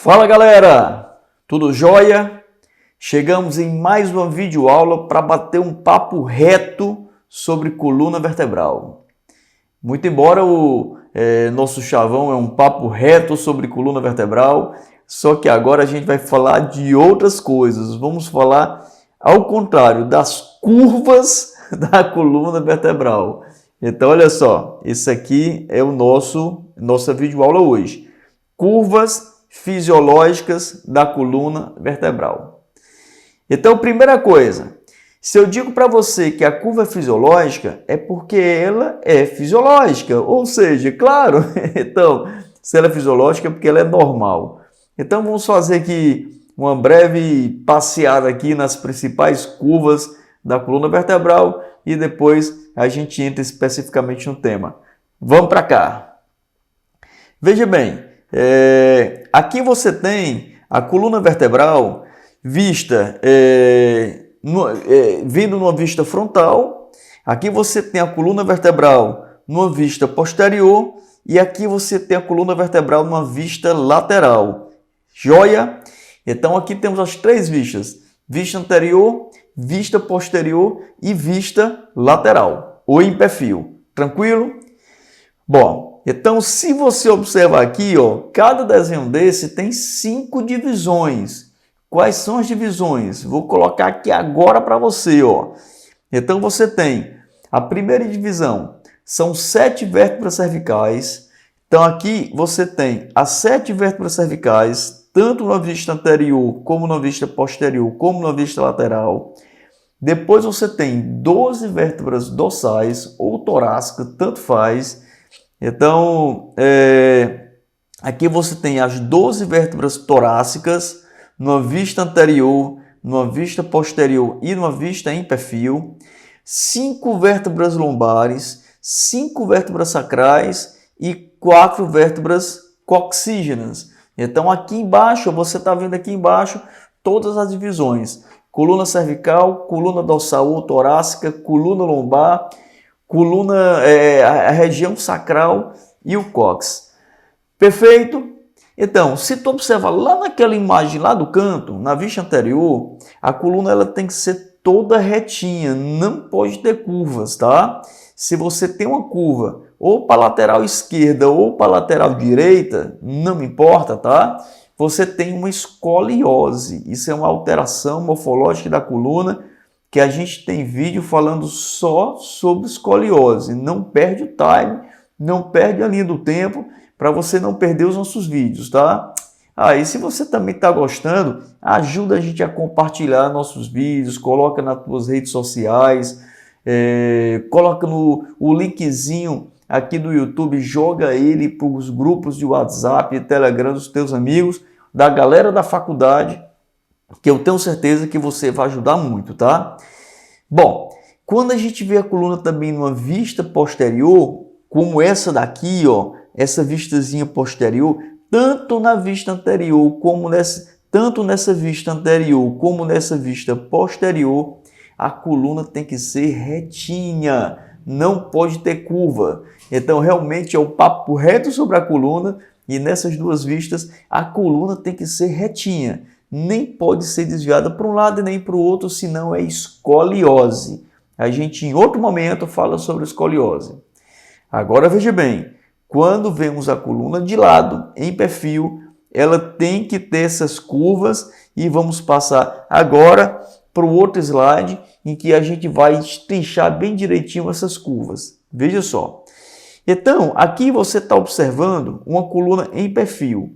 Fala galera, tudo jóia? Chegamos em mais uma videoaula para bater um papo reto sobre coluna vertebral. Muito embora o nosso chavão é um papo reto sobre coluna vertebral, só que agora a gente vai falar de outras coisas. Vamos falar ao contrário, das curvas da coluna vertebral. Então olha só, esse aqui é o nossa videoaula hoje. Curvas fisiológicas da coluna vertebral. Então, primeira coisa, se eu digo para você que a curva é fisiológica, é porque ela é fisiológica, ou seja, claro, então, se ela é fisiológica é porque ela é normal. Então, vamos fazer aqui uma breve passeada aqui nas principais curvas da coluna vertebral e depois a gente entra especificamente no tema. Vamos para cá. Veja bem, aqui você tem a coluna vertebral vista, vindo numa vista frontal. Aqui você tem a coluna vertebral numa vista posterior e aqui você tem a coluna vertebral numa vista lateral. Joia? Então aqui temos as três vistas: vista anterior, vista posterior e vista lateral, ou em perfil. Tranquilo? Bom, então se você observar aqui, ó, cada desenho desse tem 5 divisões. Quais são as divisões? Vou colocar aqui agora para você, ó. Então você tem a primeira divisão, são 7 vértebras cervicais. Então aqui você tem as 7 vértebras cervicais, tanto na vista anterior, como na vista posterior, como na vista lateral. Depois você tem 12 vértebras dorsais ou torácicas, tanto faz. Então, aqui você tem as 12 vértebras torácicas, numa vista anterior, numa vista posterior e numa vista em perfil, 5 vértebras lombares, 5 vértebras sacrais e 4 vértebras coxígenas. Então aqui embaixo, você está vendo aqui embaixo todas as divisões: coluna cervical, coluna dorsal ou torácica, coluna lombar, coluna, a região sacral e o cóccix. Perfeito? Então, se tu observar lá naquela imagem lá do canto, na vista anterior, a coluna ela tem que ser toda retinha, não pode ter curvas, tá? Se você tem uma curva ou para a lateral esquerda ou para a lateral direita, não importa, tá? Você tem uma escoliose. Isso é uma alteração morfológica da coluna que a gente tem vídeo falando só sobre escoliose. Não perde o time, não perde a linha do tempo, para você não perder os nossos vídeos, tá? E se você também está gostando, ajuda a gente a compartilhar nossos vídeos, coloca nas suas redes sociais, coloca o linkzinho aqui do YouTube, joga ele para os grupos de WhatsApp e Telegram dos teus amigos, da galera da faculdade, que eu tenho certeza que você vai ajudar muito, tá? Bom, quando a gente vê a coluna também numa vista posterior, como essa daqui, ó, essa vistazinha posterior, tanto na vista anterior como nessa vista anterior como nessa vista posterior, a coluna tem que ser retinha, não pode ter curva. Então realmente é o papo reto sobre a coluna e nessas duas vistas a coluna tem que ser retinha. Nem pode ser desviada para um lado e nem para o outro, senão é escoliose. A gente em outro momento fala sobre escoliose. Agora veja bem, quando vemos a coluna de lado, em perfil, ela tem que ter essas curvas e vamos passar agora para o outro slide em que a gente vai destrinchar bem direitinho essas curvas. Veja só. Então, aqui você está observando uma coluna em perfil.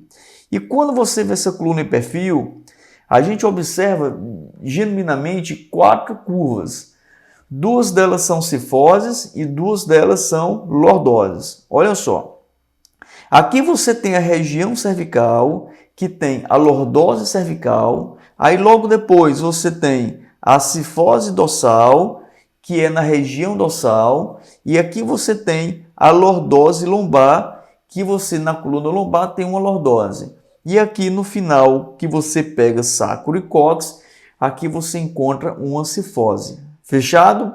E quando você vê essa coluna em perfil, a gente observa genuinamente 4 curvas. 2 delas são cifoses e 2 delas são lordoses. Olha só. Aqui você tem a região cervical, que tem a lordose cervical. Aí logo depois você tem a cifose dorsal, que é na região dorsal. E aqui você tem a lordose lombar, que você na coluna lombar tem uma lordose. E aqui no final, que você pega sacro e cóccix, aqui você encontra uma cifose. Fechado?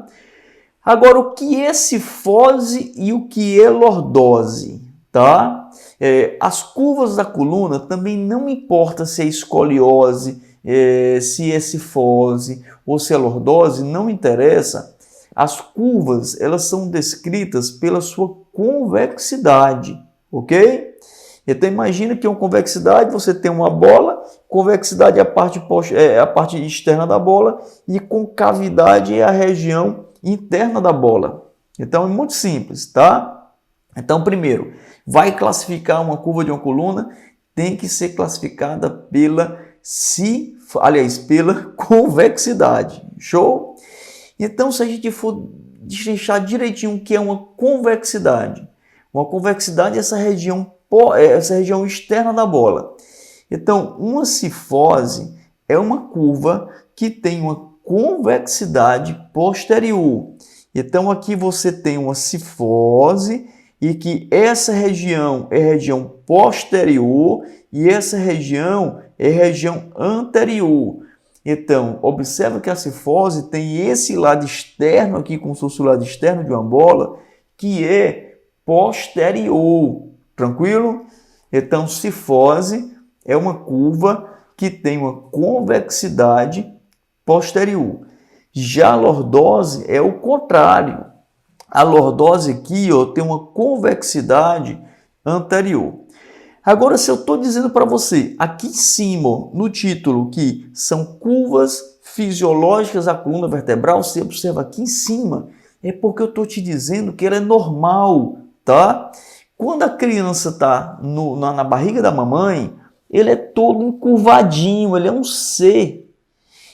Agora, o que é cifose e o que é lordose? tá? As curvas da coluna também não importa se é escoliose, se é cifose ou se é lordose, não interessa. As curvas, elas são descritas pela sua convexidade, ok? Então imagina que uma convexidade, você tem uma bola, convexidade é a parte externa da bola e concavidade é a região interna da bola. Então é muito simples, tá? Então primeiro, vai classificar uma curva de uma coluna, tem que ser classificada pela convexidade. Show? Então se a gente for destrinchar direitinho o que é uma convexidade é essa região externa da bola. Então, uma cifose é uma curva que tem uma convexidade posterior. Então, aqui você tem uma cifose e que essa região é região posterior e essa região é região anterior. Então, observa que a cifose tem esse lado externo aqui, como se fosse o lado externo de uma bola, que é posterior, tranquilo? Então, cifose é uma curva que tem uma convexidade posterior. Já a lordose é o contrário. A lordose aqui tem uma convexidade anterior. Agora, se eu estou dizendo para você, aqui em cima, no título, que são curvas fisiológicas da coluna vertebral, você observa aqui em cima, é porque eu estou te dizendo que ela é normal, tá? Quando a criança está na barriga da mamãe, ele é todo encurvadinho, ele é um C.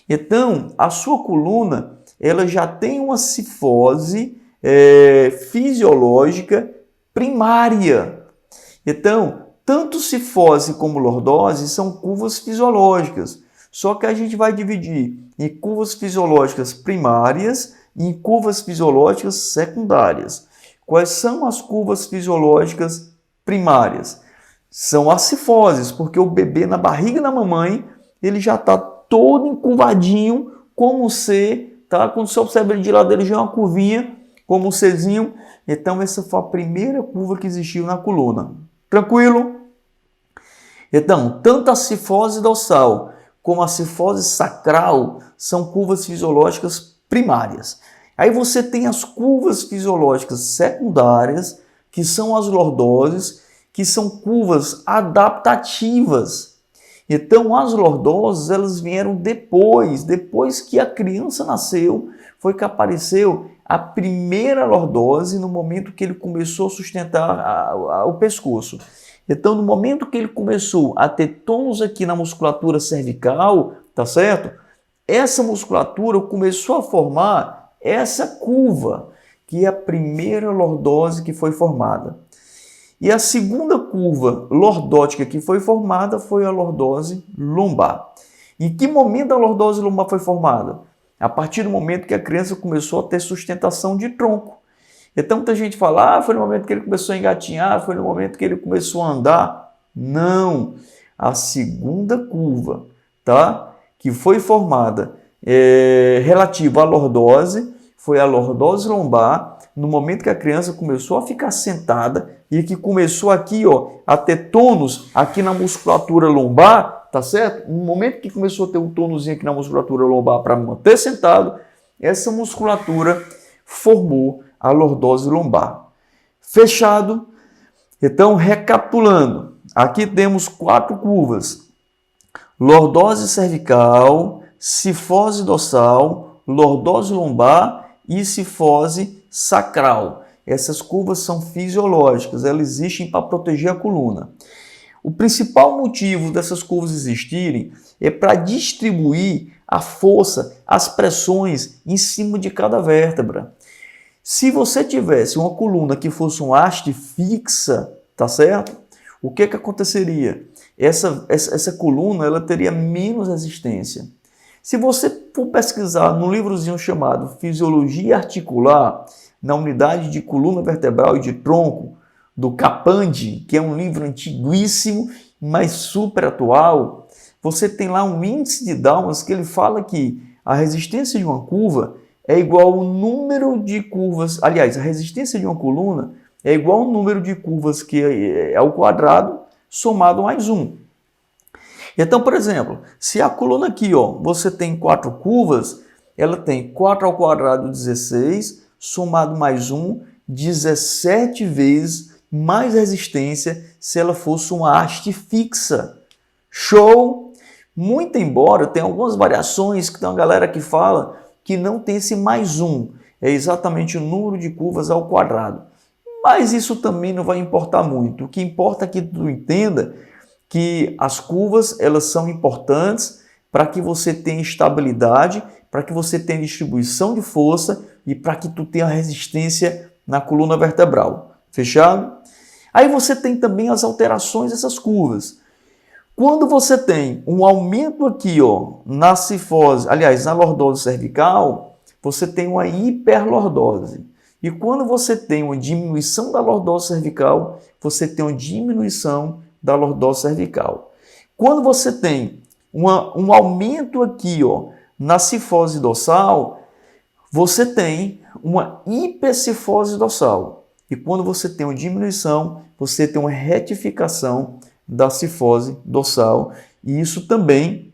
Então, a sua coluna, ela já tem uma cifose fisiológica primária. Então, tanto cifose como lordose são curvas fisiológicas, só que a gente vai dividir em curvas fisiológicas primárias e em curvas fisiológicas secundárias. Quais são as curvas fisiológicas primárias? São as cifoses, porque o bebê na barriga da mamãe, ele já está todo encurvadinho, como C, tá? Quando você observa ele de lado, ele já é uma curvinha, como um Czinho. Então, essa foi a primeira curva que existiu na coluna. Tranquilo? Então, tanto a cifose dorsal como a cifose sacral são curvas fisiológicas primárias. Aí você tem as curvas fisiológicas secundárias, que são as lordoses, que são curvas adaptativas. Então, as lordoses, elas vieram depois que a criança nasceu, foi que apareceu a primeira lordose no momento que ele começou a sustentar o pescoço. Então, no momento que ele começou a ter tônus aqui na musculatura cervical, tá certo? Essa musculatura começou a formar essa curva, que é a primeira lordose que foi formada. E a segunda curva lordótica que foi formada foi a lordose lombar. Em que momento a lordose lombar foi formada? A partir do momento que a criança começou a ter sustentação de tronco. Então, muita gente fala, foi no momento que ele começou a engatinhar, foi no momento que ele começou a andar. Não! A segunda curva, tá? Que foi formada relativa à lordose, foi a lordose lombar, no momento que a criança começou a ficar sentada e que começou aqui, a ter tônus aqui na musculatura lombar, tá certo? No momento que começou a ter um tônusinho aqui na musculatura lombar para manter sentado, essa musculatura formou a lordose lombar. Fechado? Então, recapitulando, aqui temos 4 curvas: lordose cervical, cifose dorsal, lordose lombar e cifose sacral. Essas curvas são fisiológicas, elas existem para proteger a coluna. O principal motivo dessas curvas existirem é para distribuir a força, as pressões em cima de cada vértebra. Se você tivesse uma coluna que fosse uma haste fixa, tá certo? O que aconteceria? Essa coluna ela teria menos resistência. Se você for pesquisar num livrozinho chamado Fisiologia Articular, na unidade de coluna vertebral e de tronco, do Capandi, que é um livro antiguíssimo, mas super atual, você tem lá um índice de Dawkins que ele fala que a resistência de uma curva é igual ao número de curvas, aliás, a resistência de uma coluna é igual ao número de curvas que é ao quadrado somado mais 1. Então, por exemplo, se a coluna aqui, ó, você tem 4 curvas, ela tem 4 ao quadrado 16, somado mais 1, 17 vezes mais resistência se ela fosse uma haste fixa. Show! Muito embora tem algumas variações que tem uma galera que fala que não tem esse mais 1, é exatamente o número de curvas ao quadrado. Mas isso também não vai importar muito. O que importa é que tu entenda que as curvas elas são importantes para que você tenha estabilidade, para que você tenha distribuição de força e para que tu tenha resistência na coluna vertebral. Fechado? Aí você tem também as alterações dessas curvas. Quando você tem um aumento aqui, ó, na cifose, aliás, na lordose cervical, você tem uma hiperlordose. E quando você tem uma diminuição da lordose cervical, você tem uma diminuição da lordose cervical. Quando você tem um aumento aqui, ó, na cifose dorsal, você tem uma hipercifose dorsal. E quando você tem uma diminuição, você tem uma retificação da cifose dorsal. E isso também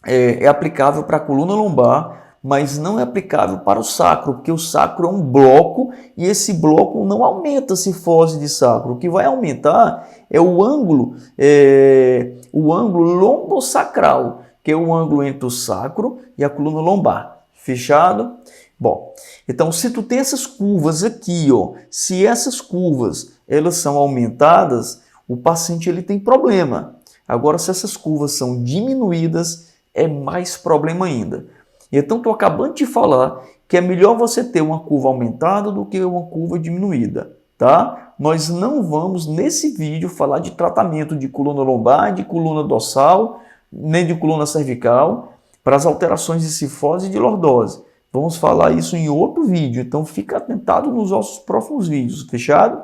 é aplicável para a coluna lombar, mas não é aplicável para o sacro, porque o sacro é um bloco e esse bloco não aumenta a cifose de sacro. O que vai aumentar é o ângulo lombosacral, que é o ângulo entre o sacro e a coluna lombar. Fechado? Bom, então se tu tem essas curvas aqui, ó, se essas curvas elas são aumentadas, o paciente ele tem problema. Agora, se essas curvas são diminuídas, é mais problema ainda. Então, estou acabando de falar que é melhor você ter uma curva aumentada do que uma curva diminuída, tá? Nós não vamos, nesse vídeo, falar de tratamento de coluna lombar, de coluna dorsal, nem de coluna cervical, para as alterações de cifose e de lordose. Vamos falar isso em outro vídeo, então fica atentado nos nossos próximos vídeos, fechado?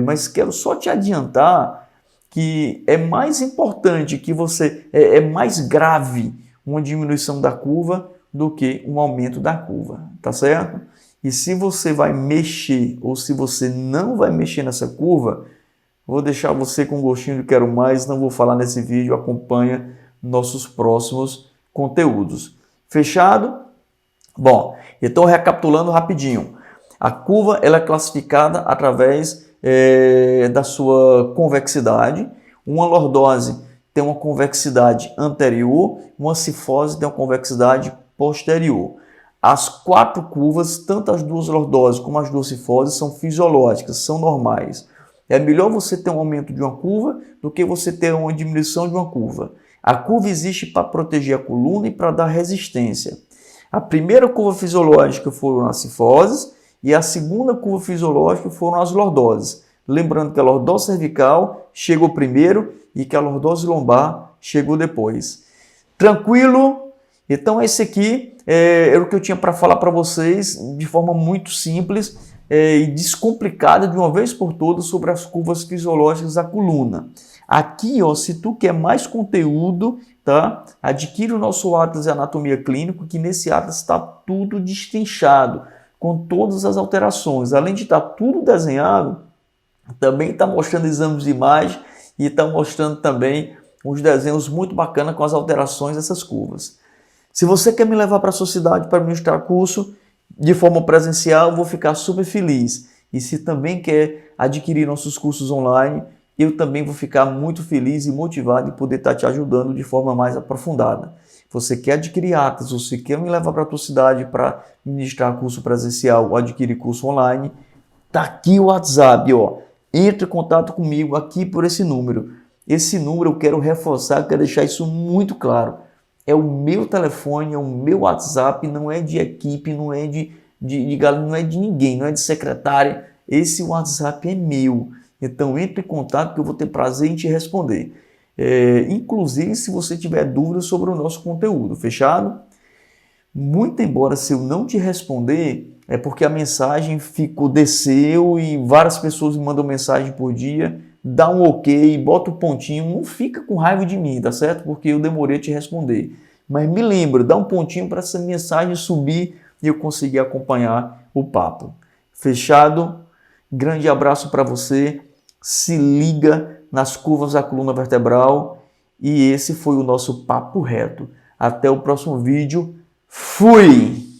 Mas quero só te adiantar que é mais importante que você, é mais grave uma diminuição da curva do que um aumento da curva, tá certo? E se você vai mexer ou se você não vai mexer nessa curva, vou deixar você com gostinho de quero mais, não vou falar nesse vídeo, acompanha nossos próximos conteúdos. Fechado? Bom, então recapitulando rapidinho. A curva ela é classificada através da sua convexidade. Uma lordose tem uma convexidade anterior, uma cifose tem uma convexidade posterior. As 4 curvas, tanto as duas lordoses como as duas cifoses, são fisiológicas, são normais. É melhor você ter um aumento de uma curva do que você ter uma diminuição de uma curva. A curva existe para proteger a coluna e para dar resistência. A primeira curva fisiológica foram as cifoses e a segunda curva fisiológica foram as lordoses. Lembrando que a lordose cervical chegou primeiro e que a lordose lombar chegou depois. Tranquilo? Então esse aqui era o que eu tinha para falar para vocês de forma muito simples e descomplicada de uma vez por todas sobre as curvas fisiológicas da coluna. Aqui, ó, se tu quer mais conteúdo, tá? Adquire o nosso Atlas de Anatomia Clínico, que nesse Atlas está tudo destrinchado, com todas as alterações. Além de estar tudo desenhado, também está mostrando exames de imagem e está mostrando também uns desenhos muito bacanas com as alterações dessas curvas. Se você quer me levar para a sua cidade para ministrar curso de forma presencial, eu vou ficar super feliz. E se também quer adquirir nossos cursos online, eu também vou ficar muito feliz e motivado em poder estar te ajudando de forma mais aprofundada. Você quer adquirir Atlas, você quer me levar para a tua cidade para ministrar curso presencial ou adquirir curso online, tá aqui o WhatsApp, ó. Entre em contato comigo aqui por esse número. Esse número eu quero reforçar, eu quero deixar isso muito claro. É o meu telefone, é o meu WhatsApp, não é de equipe, não é não é de ninguém, não é de secretária. Esse WhatsApp é meu. Então entre em contato que eu vou ter prazer em te responder. Inclusive se você tiver dúvidas sobre o nosso conteúdo, fechado? Muito embora se eu não te responder, é porque a mensagem desceu e várias pessoas me mandam mensagem por dia, dá um ok, bota o pontinho, não fica com raiva de mim, tá certo? Porque eu demorei a te responder. Mas me lembra, dá um pontinho para essa mensagem subir e eu conseguir acompanhar o papo. Fechado? Grande abraço para você. Se liga nas curvas da coluna vertebral. E esse foi o nosso papo reto. Até o próximo vídeo. Fui!